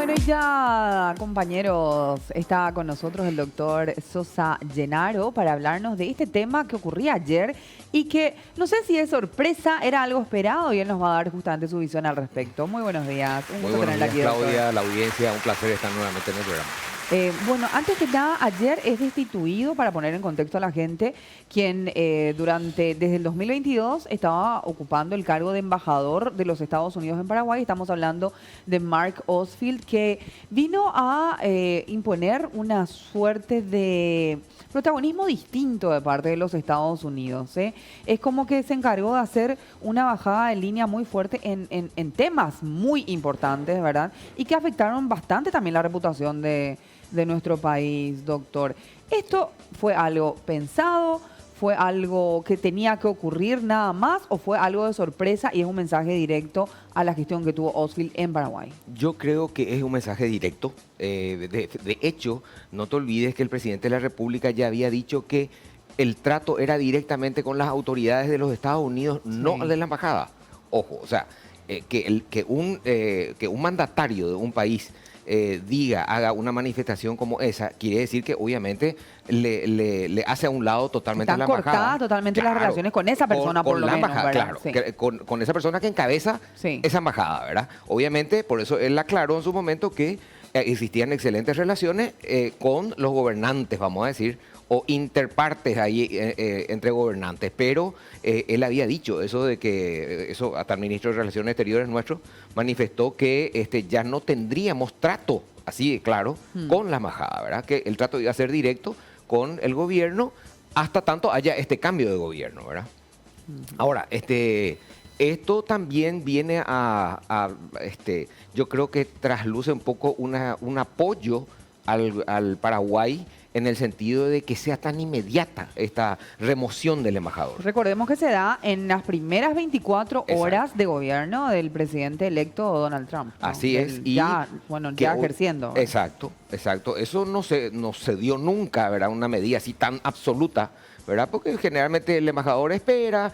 Bueno, y ya, compañeros, está con nosotros el doctor Sosa Llenaro para hablarnos de este tema que ocurría ayer y que no sé si es sorpresa, era algo esperado y él nos va a dar justamente su visión al respecto. Muy buenos días. Un Muy gusto buenos tenerla días, aquí, doctor. Claudia, la audiencia, un placer estar nuevamente en el programa. Bueno, antes que nada, ayer es destituido, para poner en contexto a la gente, quien desde el 2022 estaba ocupando el cargo de embajador de los Estados Unidos en Paraguay. Estamos hablando de Mark Osfield, que vino a imponer una suerte de protagonismo distinto de parte de los Estados Unidos. Es como que se encargó de hacer una bajada de línea muy fuerte en temas muy importantes, ¿verdad? Y que afectaron bastante también la reputación de nuestro país, doctor. ¿Esto fue algo pensado? ¿Fue algo que tenía que ocurrir nada más? ¿O fue algo de sorpresa y es un mensaje directo a la gestión que tuvo Osfield en Paraguay? Yo creo que es un mensaje directo. De hecho, no te olvides que el presidente de la República ya había dicho que el trato era directamente con las autoridades de los Estados Unidos, no de la embajada. Ojo, o sea, que un mandatario de un país haga una manifestación como esa, quiere decir que obviamente le hace a un lado totalmente a la embajada. Están cortadas totalmente las relaciones con esa persona, por lo menos, ¿verdad? Claro, Sí. con esa persona que encabeza esa embajada, ¿verdad? Obviamente, por eso él aclaró en su momento que existían excelentes relaciones con los gobernantes, vamos a decir, o interpartes ahí entre gobernantes, pero él había dicho eso de que, eso hasta el ministro de Relaciones Exteriores nuestro manifestó que ya no tendríamos trato, así de claro, con la embajada, ¿verdad? Que el trato iba a ser directo con el gobierno hasta tanto haya este cambio de gobierno, ¿verdad? Ahora, esto también viene yo creo que trasluce un poco un apoyo al Paraguay en el sentido de que sea tan inmediata esta remoción del embajador. Recordemos que se da en las primeras 24 horas de gobierno del presidente electo Donald Trump, ¿no? Así es. Y ya ejerciendo. Exacto. Eso no se dio nunca, ¿verdad? Una medida así tan absoluta, ¿verdad? Porque generalmente el embajador espera,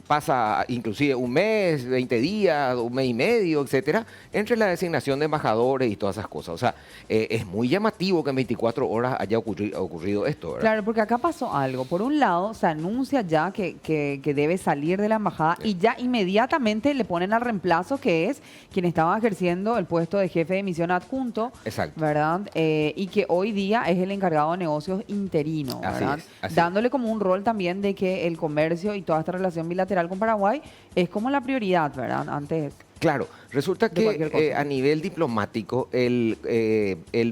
pasa inclusive un mes, 20 días, un mes y medio, etcétera, entre la designación de embajadores y todas esas cosas. O sea, es muy llamativo que en 24 horas haya ocurrido esto, ¿verdad? Claro, porque acá pasó algo. Por un lado, se anuncia ya que debe salir de la embajada y ya inmediatamente le ponen al reemplazo, que es quien estaba ejerciendo el puesto de jefe de misión adjunto, ¿verdad? Y que hoy día es el encargado de negocios interino, ¿verdad? Dándole como un rol también de que el comercio y toda esta relación bilateral con Paraguay es como la prioridad, ¿verdad? Antes. Claro, resulta que a nivel diplomático el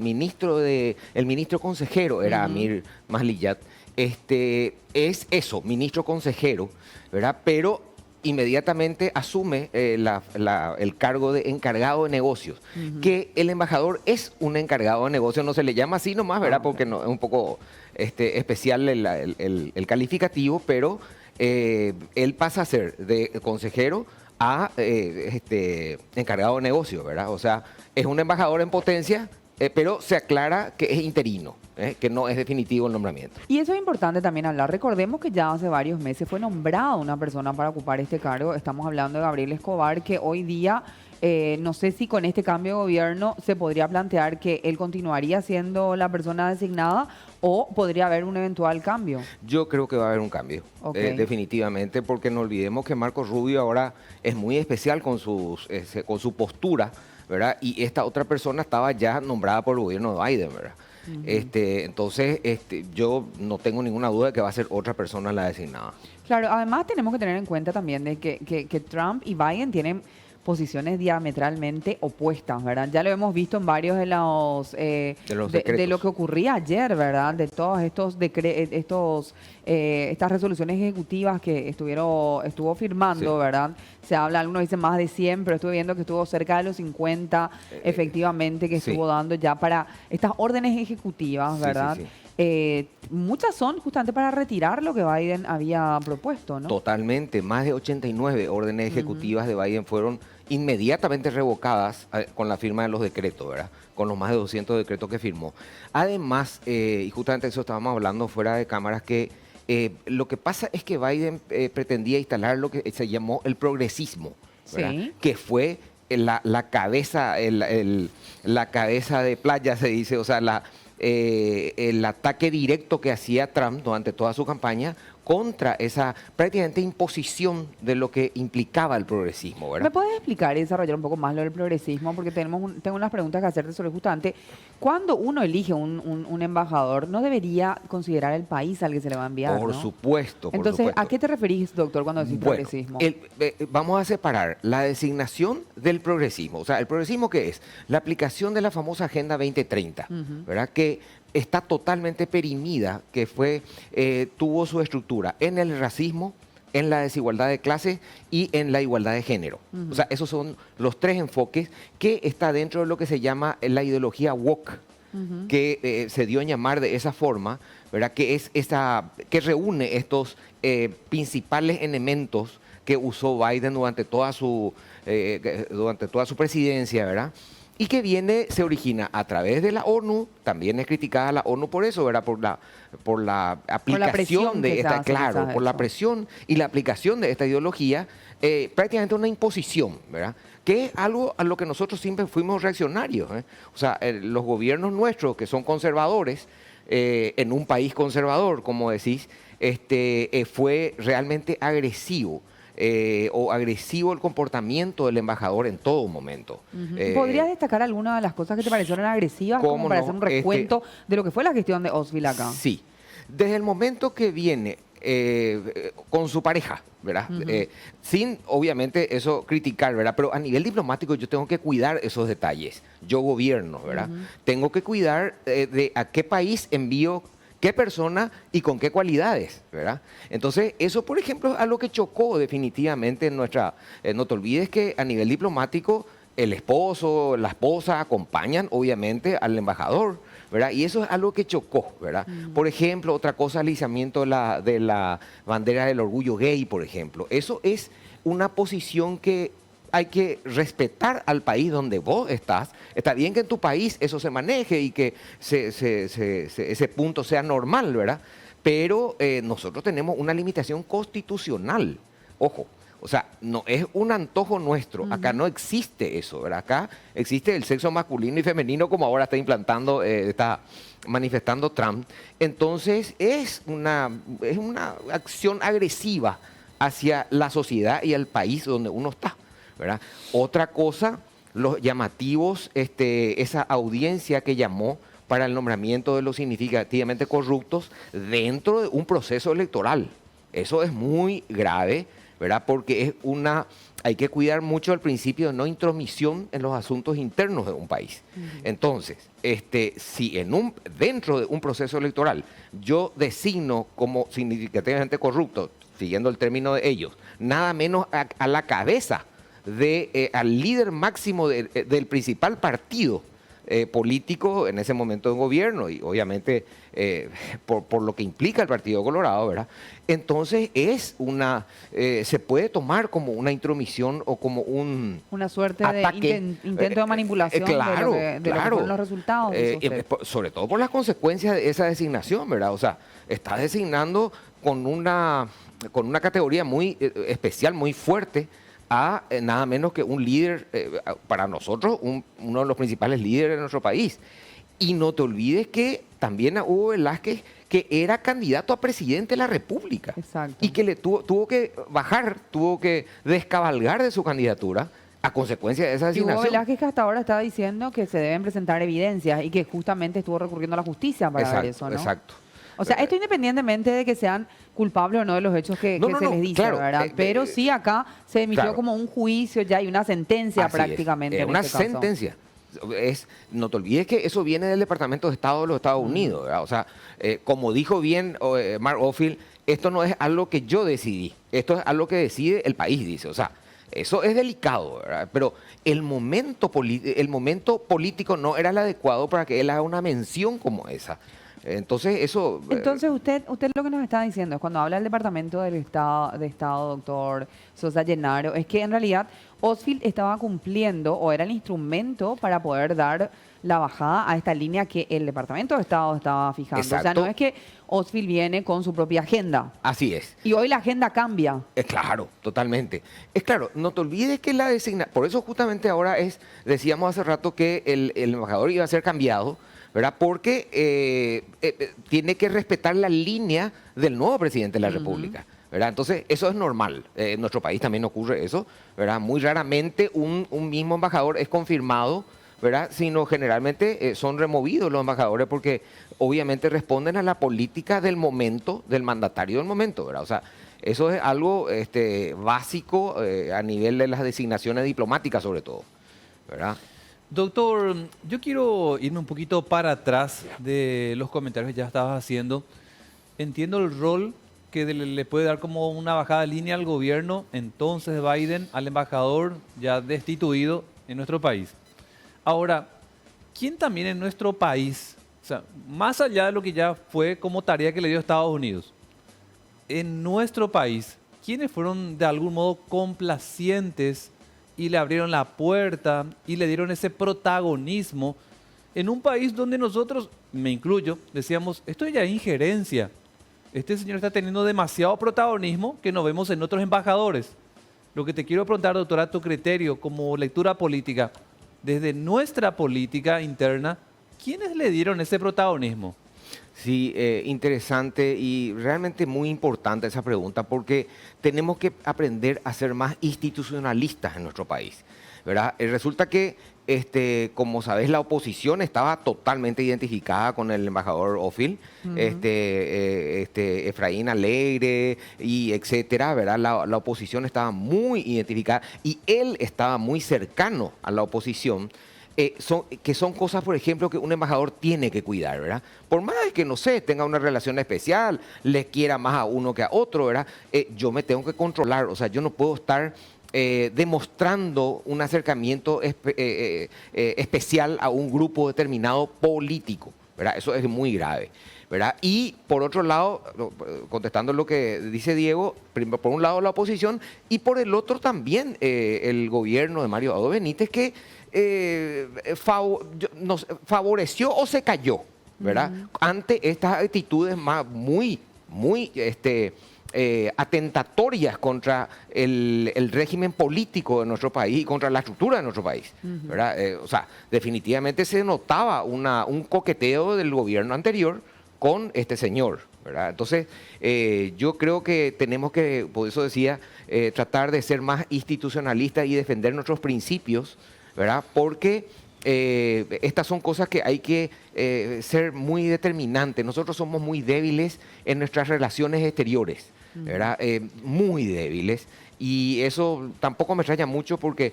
ministro consejero era Amir Masliyat, es eso, ministro consejero, ¿verdad? Pero inmediatamente asume el cargo de encargado de negocios, que el embajador es un encargado de negocios, no se le llama así nomás, ¿verdad? Porque no, es un poco especial el calificativo, pero él pasa a ser de consejero a encargado de negocio, ¿verdad? O sea, es un embajador en potencia, pero se aclara que es interino, que no es definitivo el nombramiento. Y eso es importante también hablar. Recordemos que ya hace varios meses fue nombrada una persona para ocupar este cargo. Estamos hablando de Gabriel Escobar, que hoy día, no sé si con este cambio de gobierno se podría plantear que él continuaría siendo la persona designada o podría haber un eventual cambio. Yo creo que va a haber un cambio, definitivamente, porque no olvidemos que Marco Rubio ahora es muy especial con su postura, ¿verdad? Y esta otra persona estaba ya nombrada por el gobierno de Biden, ¿verdad? Entonces, yo no tengo ninguna duda de que va a ser otra persona la designada. Claro, además tenemos que tener en cuenta también de que Trump y Biden tienen posiciones diametralmente opuestas, ¿verdad? Ya lo hemos visto en varios de lo que ocurría ayer, ¿verdad? De todos estas resoluciones ejecutivas que estuvo firmando, ¿verdad? Se habla, algunos dicen más de 100, pero estuve viendo que estuvo cerca de los 50, efectivamente, que estuvo dando ya para estas órdenes ejecutivas, ¿verdad? Muchas son justamente para retirar lo que Biden había propuesto, ¿no? Totalmente, más de 89 órdenes ejecutivas de Biden fueron inmediatamente revocadas con la firma de los decretos, ¿verdad? Con los más de 200 decretos que firmó. Además, y justamente eso estábamos hablando fuera de cámaras, que lo que pasa es que Biden pretendía instalar lo que se llamó el progresismo, ¿verdad? Que fue la cabeza, la cabeza de playa, se dice, o sea, el ataque directo que hacía Trump durante toda su campaña contra esa prácticamente imposición de lo que implicaba el progresismo, ¿verdad? ¿Me puedes explicar y desarrollar un poco más lo del progresismo? Porque tengo unas preguntas que hacerte sobre justamente, cuando uno elige un embajador, ¿no debería considerar el país al que se le va a enviar? Por ¿no? supuesto, por Entonces, supuesto. ¿a qué te referís, doctor, cuando decís progresismo? Vamos a separar la designación del progresismo. O sea, ¿el progresismo qué es? La aplicación de la famosa Agenda 2030, ¿verdad? Que está totalmente perimida, que tuvo su estructura en el racismo, en la desigualdad de clases y en la igualdad de género. O sea, esos son los tres enfoques que está dentro de lo que se llama la ideología woke, que se dio a llamar de esa forma, ¿verdad? Que es que reúne estos principales elementos que usó Biden durante toda su presidencia, ¿verdad? Y que se origina a través de la ONU, también es criticada la ONU por eso, ¿verdad? Por la aplicación de esta, claro, por la presión y la aplicación de esta ideología, prácticamente una imposición, ¿verdad? Que es algo a lo que nosotros siempre fuimos reaccionarios, ¿eh? O sea, los gobiernos nuestros, que son conservadores, en un país conservador, como decís, fue realmente agresivo. O agresivo el comportamiento del embajador en todo momento. ¿Podrías destacar alguna de las cosas que te parecieron agresivas como para hacer un recuento de lo que fue la gestión de Osville acá? Sí, desde el momento que viene con su pareja, ¿verdad? Sin, obviamente, eso criticar, ¿verdad? Pero a nivel diplomático yo tengo que cuidar esos detalles. Yo gobierno, ¿verdad? Tengo que cuidar de a qué país envío qué persona y con qué cualidades, ¿verdad? Entonces, eso, por ejemplo, es algo que chocó definitivamente en nuestra... no te olvides que a nivel diplomático el esposo, la esposa acompañan, obviamente, al embajador, ¿verdad? Y eso es algo que chocó, ¿verdad? Por ejemplo, otra cosa, el izamiento de la bandera del orgullo gay, por ejemplo. Eso es una posición que hay que respetar al país donde vos estás. Está bien que en tu país eso se maneje y que ese punto sea normal, ¿verdad? Pero nosotros tenemos una limitación constitucional. Ojo, o sea, no es un antojo nuestro. Acá no existe eso, ¿verdad? Acá existe el sexo masculino y femenino como ahora está manifestando Trump. Entonces es una acción agresiva hacia la sociedad y el país donde uno está, ¿verdad? Otra cosa, los llamativos, esa audiencia que llamó para el nombramiento de los significativamente corruptos dentro de un proceso electoral. Eso es muy grave, ¿verdad? Porque hay que cuidar mucho el principio de no intromisión en los asuntos internos de un país. Entonces, si dentro de un proceso electoral yo designo como significativamente corrupto, siguiendo el término de ellos, nada menos a la cabeza al líder máximo del principal partido político en ese momento de gobierno y obviamente por lo que implica el Partido Colorado, ¿verdad? Entonces se puede tomar como una intromisión o como una suerte ataque, de intento de manipulación claro, de lo que fueron los resultados. Sobre todo por las consecuencias de esa designación, ¿verdad? O sea, está designando con una categoría muy especial, muy fuerte, a nada menos que un líder, para nosotros, uno de los principales líderes de nuestro país. Y no te olvides que también a Hugo Velázquez, que era candidato a presidente de la República. Exacto. Y que tuvo que tuvo que descabalgar de su candidatura a consecuencia de esa designación. Y Hugo Velázquez, que hasta ahora está diciendo que se deben presentar evidencias y que justamente estuvo recurriendo a la justicia para ver eso, ¿no? Exacto. O sea, esto independientemente de que sean culpables o no de los hechos que se les dice, claro, ¿verdad? Pero sí acá se emitió como un juicio ya y una sentencia prácticamente. Es una sentencia. No te olvides que eso viene del Departamento de Estado de los Estados Unidos, ¿verdad? O sea, como dijo bien Mark Osville, esto no es algo que yo decidí, esto es algo que decide el país, dice. O sea, eso es delicado, ¿verdad? Pero el momento político no era el adecuado para que él haga una mención como esa. Entonces, eso... Entonces, usted lo que nos está diciendo es cuando habla del Departamento de Estado, doctor Sosa Llenaro, es que en realidad Osfield estaba cumpliendo o era el instrumento para poder dar la bajada a esta línea que el Departamento de Estado estaba fijando. Exacto. O sea, no es que Osfield viene con su propia agenda. Así es. Y hoy la agenda cambia. Es claro, totalmente. Es claro, no te olvides que la designación, por eso justamente ahora decíamos hace rato que el embajador iba a ser cambiado, ¿verdad? Porque tiene que respetar la línea del nuevo presidente de la República, ¿verdad? Entonces, eso es normal. En nuestro país también ocurre eso, ¿verdad? Muy raramente un mismo embajador es confirmado, ¿verdad? Sino generalmente son removidos los embajadores porque obviamente responden a la política del momento, del mandatario del momento, ¿verdad? O sea, eso es algo básico a nivel de las designaciones diplomáticas sobre todo, ¿verdad? Doctor, yo quiero irme un poquito para atrás de los comentarios que ya estabas haciendo. Entiendo el rol que le puede dar como una bajada de línea al gobierno, entonces Biden, al embajador ya destituido en nuestro país. Ahora, ¿quién también en nuestro país, o sea, más allá de lo que ya fue como tarea que le dio Estados Unidos, en nuestro país, quiénes fueron de algún modo complacientes y le abrieron la puerta y le dieron ese protagonismo en un país donde nosotros, me incluyo, decíamos, esto ya es injerencia. Este señor está teniendo demasiado protagonismo que no vemos en otros embajadores. Lo que te quiero preguntar, doctora, a tu criterio como lectura política, desde nuestra política interna, ¿quiénes le dieron ese protagonismo? Sí, interesante y realmente muy importante esa pregunta porque tenemos que aprender a ser más institucionalistas en nuestro país, ¿verdad? Resulta que, como sabes, la oposición estaba totalmente identificada con el embajador Osfield, Efraín Alegre y etcétera, ¿verdad? La oposición estaba muy identificada y él estaba muy cercano a la oposición. Que son cosas, por ejemplo, que un embajador tiene que cuidar, ¿verdad? Por más que, no sé, tenga una relación especial, le quiera más a uno que a otro, ¿verdad? Yo me tengo que controlar, o sea, yo no puedo estar demostrando un acercamiento especial a un grupo determinado político, ¿verdad? Eso es muy grave, ¿verdad? Y por otro lado, contestando lo que dice Diego, por un lado la oposición y por el otro también el gobierno de Mario Abdo Benítez que nos favoreció o se cayó, ¿verdad? Ante estas actitudes muy atentatorias contra el régimen político de nuestro país y contra la estructura de nuestro país, ¿verdad? O sea, definitivamente se notaba un coqueteo del gobierno anterior con este señor, ¿verdad? Entonces, yo creo que tenemos que, por eso decía, tratar de ser más institucionalistas y defender nuestros principios, ¿verdad? Porque estas son cosas que hay que ser muy determinantes. Nosotros somos muy débiles en nuestras relaciones exteriores, ¿verdad? Muy débiles. Y eso tampoco me extraña mucho porque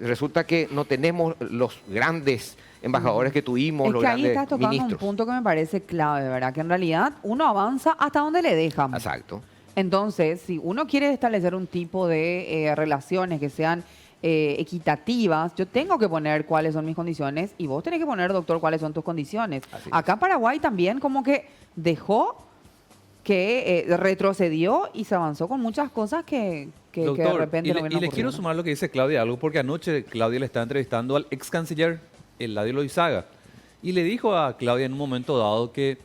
resulta que no tenemos los grandes embajadores que tuvimos, los grandes ministros. Es que ahí estás tocando un punto que me parece clave, ¿verdad? Que en realidad uno avanza hasta donde le dejan. Exacto. Entonces, si uno quiere establecer un tipo de relaciones que sean equitativas, yo tengo que poner cuáles son mis condiciones y vos tenés que poner, doctor, cuáles son tus condiciones. Acá Paraguay también como que dejó que retrocedió y se avanzó con muchas cosas que Doctor, de repente no y le quiero sumar lo que dice Claudia algo, porque anoche Claudia le estaba entrevistando al ex canciller Eladio Loizaga y le dijo a Claudia en un momento dado que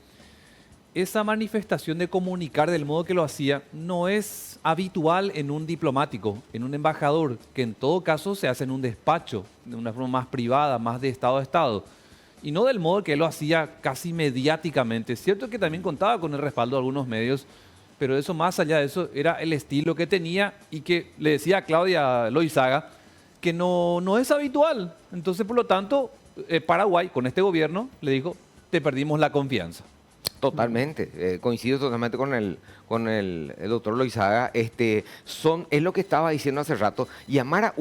esa manifestación de comunicar del modo que lo hacía no es habitual en un diplomático, en un embajador, que en todo caso se hace en un despacho, de una forma más privada, más de Estado a Estado, y no del modo que él lo hacía casi mediáticamente. Es cierto que también contaba con el respaldo de algunos medios, pero eso, más allá de eso, era el estilo que tenía y que le decía a Claudia Loizaga que no es habitual. Entonces, por lo tanto, Paraguay, con este gobierno, le dijo, te perdimos la confianza. Totalmente, coincido totalmente con el doctor Loizaga. Es lo que estaba diciendo hace rato, llamar a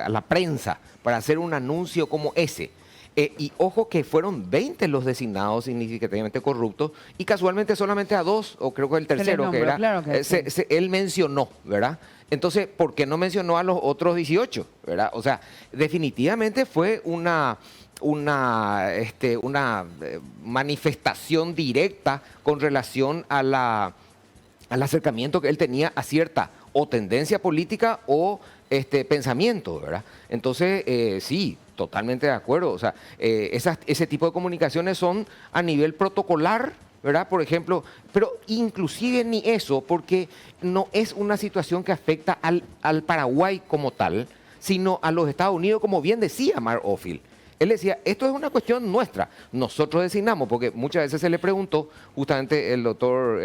la prensa para hacer un anuncio como ese. Y ojo que fueron 20 los designados significativamente corruptos y casualmente solamente a 2, o creo que el tercero, nombró, que era, claro que sí. él mencionó, ¿verdad? Entonces, ¿por qué no mencionó a los otros 18? ¿Verdad? O sea, definitivamente fue una manifestación directa con relación al acercamiento que él tenía a cierta o tendencia política o pensamiento, ¿verdad? Entonces, sí, totalmente de acuerdo. O sea, ese tipo de comunicaciones son a nivel protocolar, ¿verdad? Por ejemplo, pero inclusive ni eso, porque no es una situación que afecta al Paraguay como tal, sino a los Estados Unidos, como bien decía Mark Ofield. Él decía, esto es una cuestión nuestra, nosotros designamos, porque muchas veces se le preguntó, justamente el doctor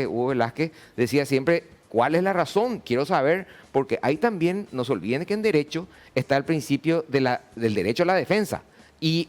Hugo Velázquez, decía siempre, ¿cuál es la razón? Quiero saber, porque ahí también, no se olviden que en derecho está el principio del derecho a la defensa, y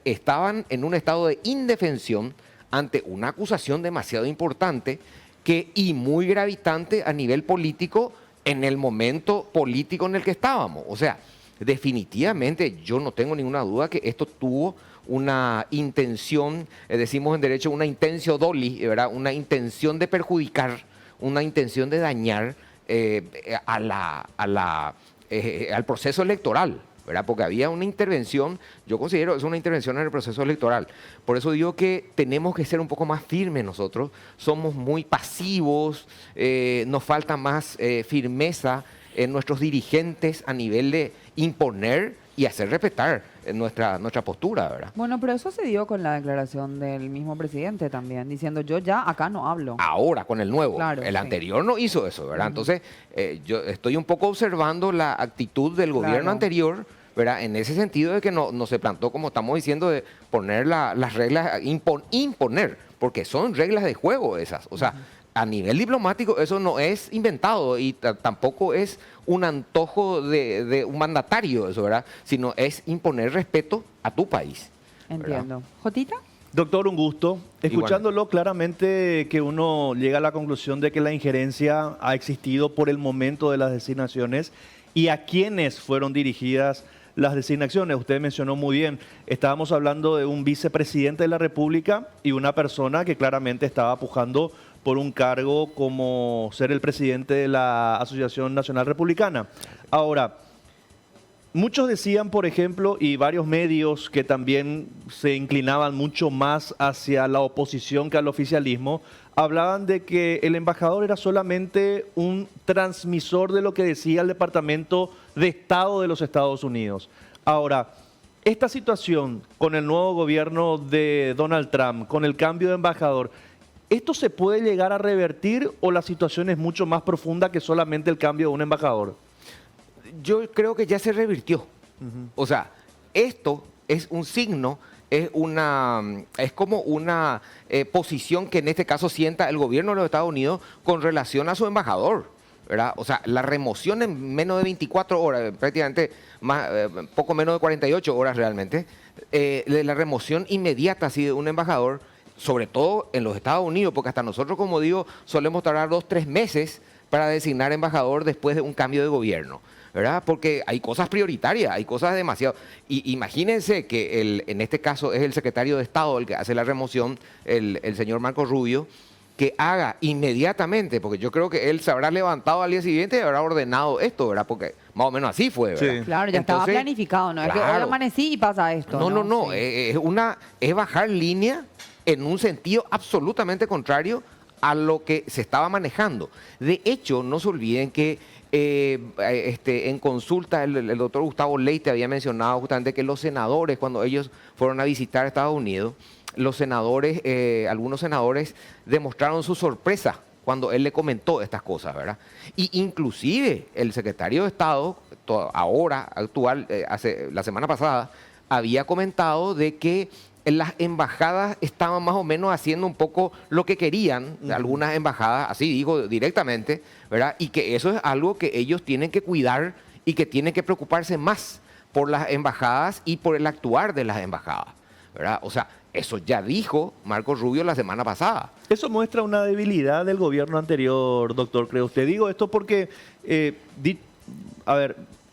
estaban en un estado de indefensión ante una acusación demasiado importante y muy gravitante a nivel político en el momento político en el que estábamos. O sea, definitivamente yo no tengo ninguna duda que esto tuvo una intención, decimos en derecho, una intentio doli, ¿verdad? Una intención de perjudicar, una intención de dañar al proceso electoral, ¿verdad? Porque había una intervención, yo considero es una intervención en el proceso electoral. Por eso digo que tenemos que ser un poco más firmes nosotros, somos muy pasivos, nos falta más firmeza en nuestros dirigentes a nivel de imponer y hacer respetar nuestra postura, ¿verdad? Bueno, pero eso se dio con la declaración del mismo presidente también, diciendo yo ya acá no hablo. Ahora, con el nuevo. Claro, el sí. anterior no hizo eso, ¿verdad? Entonces, yo estoy un poco observando la actitud del gobierno anterior, ¿verdad? En ese sentido de que no se plantó, como estamos diciendo, de poner las reglas, imponer, porque son reglas de juego esas. O sea, a nivel diplomático eso no es inventado y tampoco es un antojo de un mandatario eso, ¿verdad? Sino es imponer respeto a tu país. Entiendo. ¿Verdad? ¿Jotita? Doctor, un gusto. Escuchándolo claramente que uno llega a la conclusión de que la injerencia ha existido por el momento de las designaciones y a quiénes fueron dirigidas las designaciones. Usted mencionó muy bien, estábamos hablando de un vicepresidente de la República y una persona que claramente estaba pujando por un cargo como ser el presidente de la Asociación Nacional Republicana. Ahora, muchos decían, por ejemplo, y varios medios que también se inclinaban mucho más hacia la oposición que al oficialismo, hablaban de que el embajador era solamente un transmisor de lo que decía el Departamento de Estado de los Estados Unidos. Ahora, esta situación con el nuevo gobierno de Donald Trump, con el cambio de embajador, ¿esto se puede llegar a revertir o la situación es mucho más profunda que solamente el cambio de un embajador? Yo creo que ya se revirtió. O sea, esto es un signo, es como una posición que en este caso sienta el gobierno de los Estados Unidos con relación a su embajador, ¿verdad? O sea, la remoción en menos de 24 horas, prácticamente poco menos de 48 horas realmente, la remoción inmediata así de un embajador, sobre todo en los Estados Unidos, porque hasta nosotros, como digo, solemos tardar 2-3 meses para designar embajador después de un cambio de gobierno, ¿verdad? Porque hay cosas prioritarias, hay cosas demasiado. Y imagínense que en este caso es el secretario de Estado el que hace la remoción, el señor Marco Rubio, que haga inmediatamente, porque yo creo que él se habrá levantado al día siguiente y habrá ordenado esto, ¿verdad? Porque más o menos así fue, ¿verdad? Sí. Claro, ya estaba planificado, ¿no? Es que hoy amanecí y pasa esto. No. Sí. Es bajar línea en un sentido absolutamente contrario a lo que se estaba manejando. De hecho, no se olviden que en consulta el doctor Gustavo Leite había mencionado justamente que los senadores, cuando ellos fueron a visitar Estados Unidos, los senadores, algunos senadores demostraron su sorpresa cuando él le comentó estas cosas, ¿verdad? Y inclusive el secretario de Estado, la semana pasada, había comentado de que las embajadas estaban más o menos haciendo un poco lo que querían, algunas embajadas, así digo directamente, ¿verdad? Y que eso es algo que ellos tienen que cuidar y que tienen que preocuparse más por las embajadas y por el actuar de las embajadas, ¿verdad? O sea, eso ya dijo Marco Rubio la semana pasada. Eso muestra una debilidad del gobierno anterior, doctor, cree usted. Digo esto porque,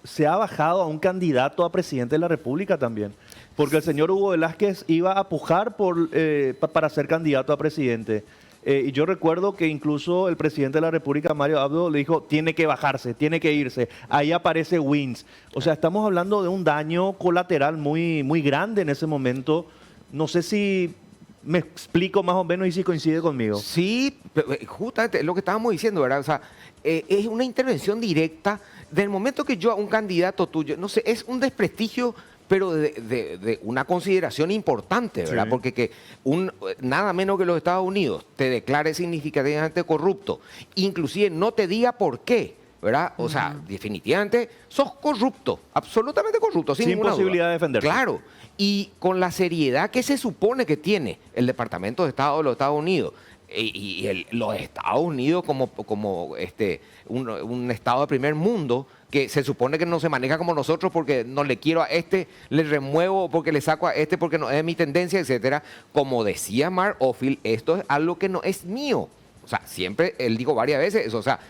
se ha bajado a un candidato a presidente de la República también. Porque el señor Hugo Velázquez iba a pujar para ser candidato a presidente. Y yo recuerdo que incluso el presidente de la República, Mario Abdo, le dijo, tiene que bajarse, tiene que irse. Ahí aparece Wins. O sea, estamos hablando de un daño colateral muy, muy grande en ese momento. No sé si me explico más o menos y si coincide conmigo. Sí, justamente lo que estábamos diciendo, ¿verdad? O sea, es una intervención directa. Del momento que yo a un candidato tuyo, no sé, es un desprestigio, pero de una consideración importante, ¿verdad? Sí. Porque que nada menos que los Estados Unidos te declare significativamente corrupto, inclusive no te diga por qué, ¿verdad? O sea, definitivamente sos corrupto, absolutamente corrupto, sin ninguna posibilidad duda. de defenderse. Claro, y con la seriedad que se supone que tiene el Departamento de Estado de los Estados Unidos, los Estados Unidos como un estado de primer mundo, que se supone que no se maneja como nosotros porque no le quiero a este, le remuevo porque le saco a este porque no es mi tendencia, etcétera. Como decía Mark Ofield, esto es algo que no es mío. O sea, siempre, él dijo varias veces eso, o sea,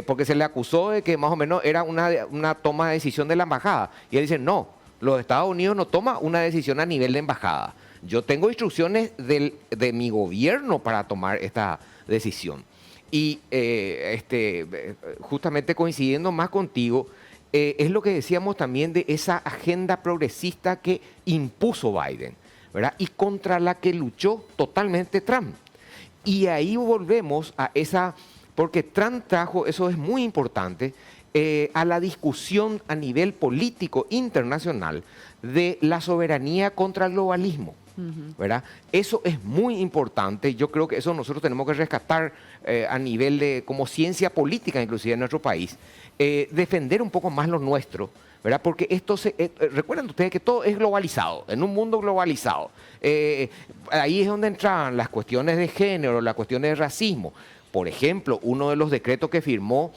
porque se le acusó de que más o menos era una toma de decisión de la embajada. Y él dice, no, los Estados Unidos no toman una decisión a nivel de embajada. Yo tengo instrucciones de mi gobierno para tomar esta decisión. Y justamente coincidiendo más contigo, es lo que decíamos también de esa agenda progresista que impuso Biden, ¿verdad? Y contra la que luchó totalmente Trump. Y ahí volvemos a esa, porque Trump trajo, eso es muy importante, a la discusión a nivel político internacional de la soberanía contra el globalismo. ¿Verdad? Eso es muy importante. Yo creo que eso nosotros tenemos que rescatar a nivel de, como ciencia política, inclusive en nuestro país, defender un poco más lo nuestro, ¿verdad? Porque esto recuerden ustedes que todo es globalizado, en un mundo globalizado. Ahí es donde entran las cuestiones de género, las cuestiones de racismo. Por ejemplo, uno de los decretos que firmó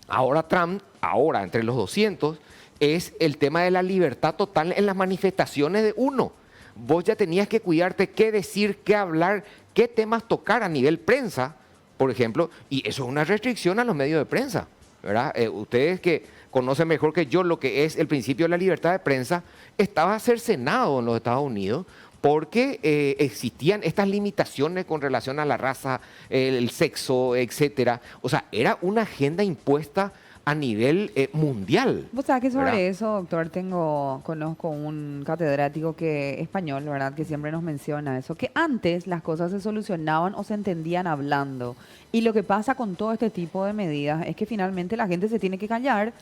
ahora Trump, ahora entre los 200, es el tema de la libertad total en las manifestaciones de uno. Vos ya tenías que cuidarte qué decir, qué hablar, qué temas tocar a nivel prensa, por ejemplo, y eso es una restricción a los medios de prensa, ¿verdad? Ustedes que conocen mejor que yo lo que es el principio de la libertad de prensa, estaba cercenado en los Estados Unidos porque existían estas limitaciones con relación a la raza, el sexo, etcétera. O sea, era una agenda impuesta a nivel mundial. Vos sabés que sobre ¿verdad? eso, doctor, conozco un catedrático español, ¿verdad? Que siempre nos menciona eso, que antes las cosas se solucionaban o se entendían hablando. Y lo que pasa con todo este tipo de medidas es que finalmente la gente se tiene que callar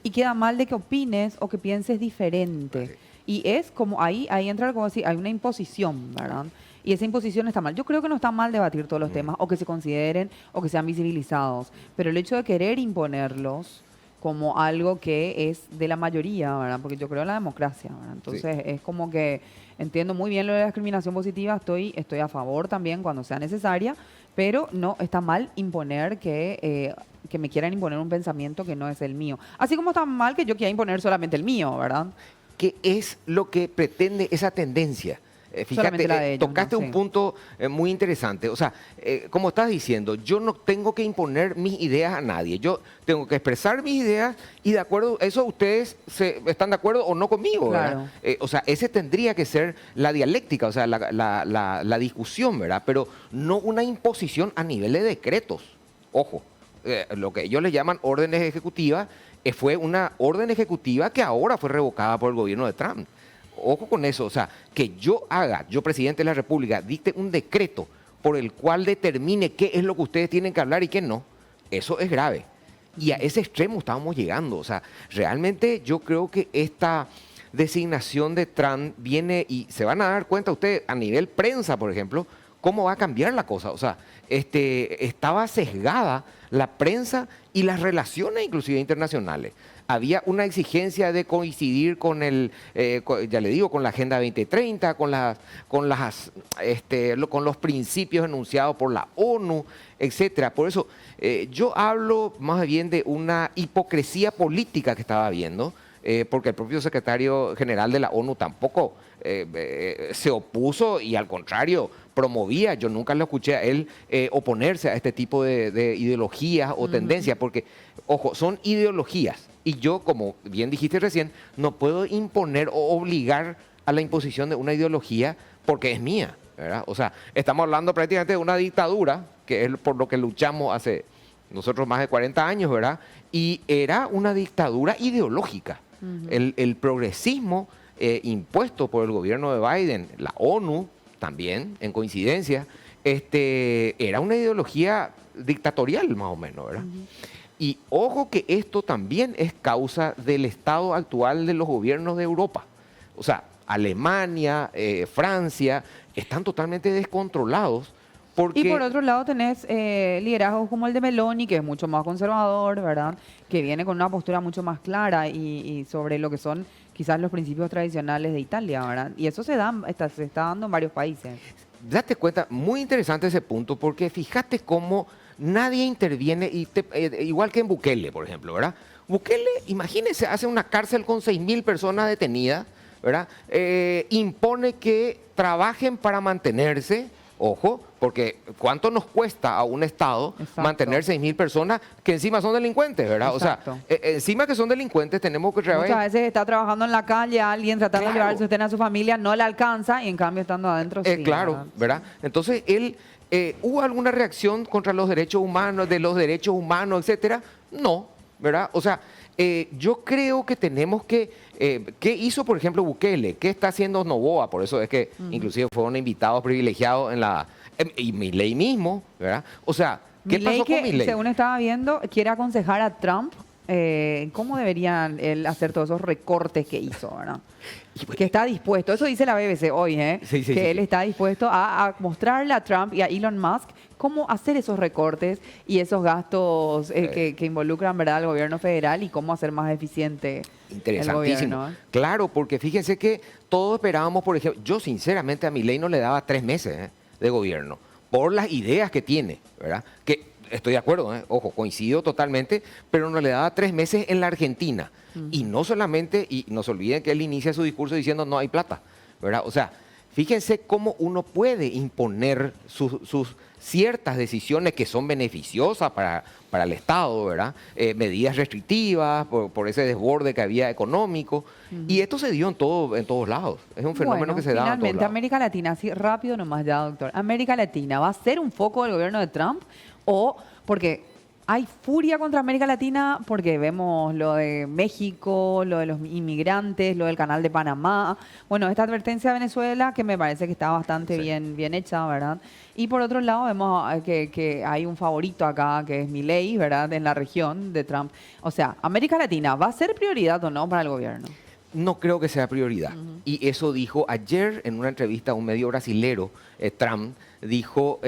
y queda mal de que opines o que pienses diferente. Y es como ahí entra algo así, hay una imposición, ¿verdad? Y esa imposición está mal. Yo creo que no está mal debatir todos los temas o que se consideren o que sean visibilizados, pero el hecho de querer imponerlos como algo que es de la mayoría, ¿verdad? Porque yo creo en la democracia, ¿verdad? Entonces es como que entiendo muy bien lo de la discriminación positiva, estoy a favor también cuando sea necesaria, pero no está mal imponer que me quieran imponer un pensamiento que no es el mío. Así como está mal que yo quiera imponer solamente el mío, ¿verdad? ¿Qué es lo que pretende esa tendencia? Fíjate, tocaste un punto muy interesante. O sea, como estás diciendo, yo no tengo que imponer mis ideas a nadie. Yo tengo que expresar mis ideas y de acuerdo a eso ustedes están de acuerdo o no conmigo, Claro. ¿verdad? O sea, ese tendría que ser la dialéctica, o sea, la discusión, ¿verdad? Pero no una imposición a nivel de decretos. Ojo, lo que ellos le llaman órdenes ejecutivas, fue una orden ejecutiva que ahora fue revocada por el gobierno de Trump. Ojo con eso, o sea, que yo presidente de la República, dicte un decreto por el cual determine qué es lo que ustedes tienen que hablar y qué no, eso es grave. Y a ese extremo estábamos llegando. O sea, realmente yo creo que esta designación de Trump viene y se van a dar cuenta ustedes a nivel prensa, por ejemplo, cómo va a cambiar la cosa. O sea, estaba sesgada la prensa y las relaciones inclusive internacionales. Había una exigencia de coincidir con con la Agenda 2030, con los principios enunciados por la ONU, etcétera. Por eso yo hablo más bien de una hipocresía política que estaba habiendo, porque el propio secretario general de la ONU tampoco se opuso y al contrario promovía. Yo nunca lo escuché a él oponerse a este tipo de ideologías o tendencias, porque, ojo, son ideologías. Y yo, como bien dijiste recién, no puedo imponer o obligar a la imposición de una ideología porque es mía, ¿verdad? O sea, estamos hablando prácticamente de una dictadura, que es por lo que luchamos hace nosotros más de 40 años, ¿verdad? Y era una dictadura ideológica. El progresismo impuesto por el gobierno de Biden, la ONU, también, en coincidencia, era una ideología dictatorial más o menos, ¿verdad? Y ojo que esto también es causa del estado actual de los gobiernos de Europa. O sea, Alemania, Francia, están totalmente descontrolados. Porque... Y por otro lado tenés liderazgos como el de Meloni, que es mucho más conservador, ¿verdad? Que viene con una postura mucho más clara y sobre lo que son quizás los principios tradicionales de Italia, ¿verdad? Y eso se está dando en varios países. Date cuenta, muy interesante ese punto, porque fíjate cómo nadie interviene, igual que en Bukele, por ejemplo, ¿verdad? Bukele, imagínense, hace una cárcel con 6.000 personas detenidas, ¿verdad? Impone que trabajen para mantenerse. Ojo, porque ¿cuánto nos cuesta a un Estado mantener 6.000 personas que encima son delincuentes, ¿verdad? Exacto. O sea, encima que son delincuentes tenemos que... Muchas veces está trabajando en la calle alguien tratando de llevar el sostén a su familia, no le alcanza y en cambio estando adentro sí. Claro, ¿verdad? Entonces, ¿hubo alguna reacción contra los derechos humanos, etcétera? No, ¿verdad? O sea, yo creo que tenemos que... ¿Qué hizo, por ejemplo, Bukele? ¿Qué está haciendo Noboa? Por eso es que inclusive fueron invitados privilegiados en la... y Milei mismo, ¿verdad? O sea, ¿qué pasó con Milei? Según estaba viendo, quiere aconsejar a Trump cómo deberían él hacer todos esos recortes que hizo, ¿verdad? Que está dispuesto, eso dice la BBC hoy, que él está dispuesto a mostrarle a Trump y a Elon Musk cómo hacer esos recortes y esos gastos que involucran, ¿verdad?, al gobierno federal y cómo hacer más eficiente el gobierno. Claro, porque fíjense que todos esperábamos, por ejemplo, yo sinceramente a Milei no le daba 3 meses de gobierno por las ideas que tiene, ¿verdad? Que estoy de acuerdo, ojo, coincido totalmente, pero no le daba 3 meses en la Argentina. Y no solamente, y no se olviden que él inicia su discurso diciendo no hay plata, ¿verdad? O sea, fíjense cómo uno puede imponer sus ciertas decisiones que son beneficiosas para el Estado, ¿verdad? Medidas restrictivas por ese desborde que había económico. Y esto se dio en todos lados. Es un fenómeno que se da en todos lados. Finalmente, América Latina, así rápido nomás ya, doctor. ¿América Latina va a ser un foco del gobierno de Trump? O porque hay furia contra América Latina porque vemos lo de México, lo de los inmigrantes, lo del canal de Panamá. Bueno, esta advertencia de Venezuela que me parece que está bastante bien hecha, ¿verdad? Y por otro lado vemos que hay un favorito acá que es Milei, ¿verdad? En la región de Trump. O sea, ¿América Latina va a ser prioridad o no para el gobierno? No creo que sea prioridad. Y eso dijo ayer en una entrevista a un medio brasilero, Trump, dijo,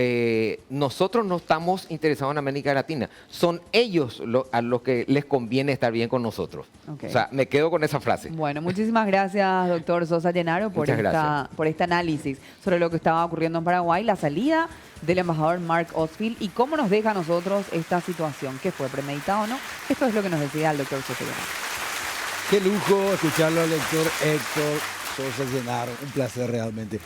nosotros no estamos interesados en América Latina, son ellos a los que les conviene estar bien con nosotros. Okay. O sea, me quedo con esa frase. Bueno, muchísimas gracias, doctor Sosa Llenaro, por este análisis sobre lo que estaba ocurriendo en Paraguay, la salida del embajador Mark Ostfeld y cómo nos deja a nosotros esta situación, que fue premeditado o no. Esto es lo que nos decía el doctor Sosa Llenaro. Qué lujo escucharlo al doctor Héctor Sosa Llenaro, un placer realmente.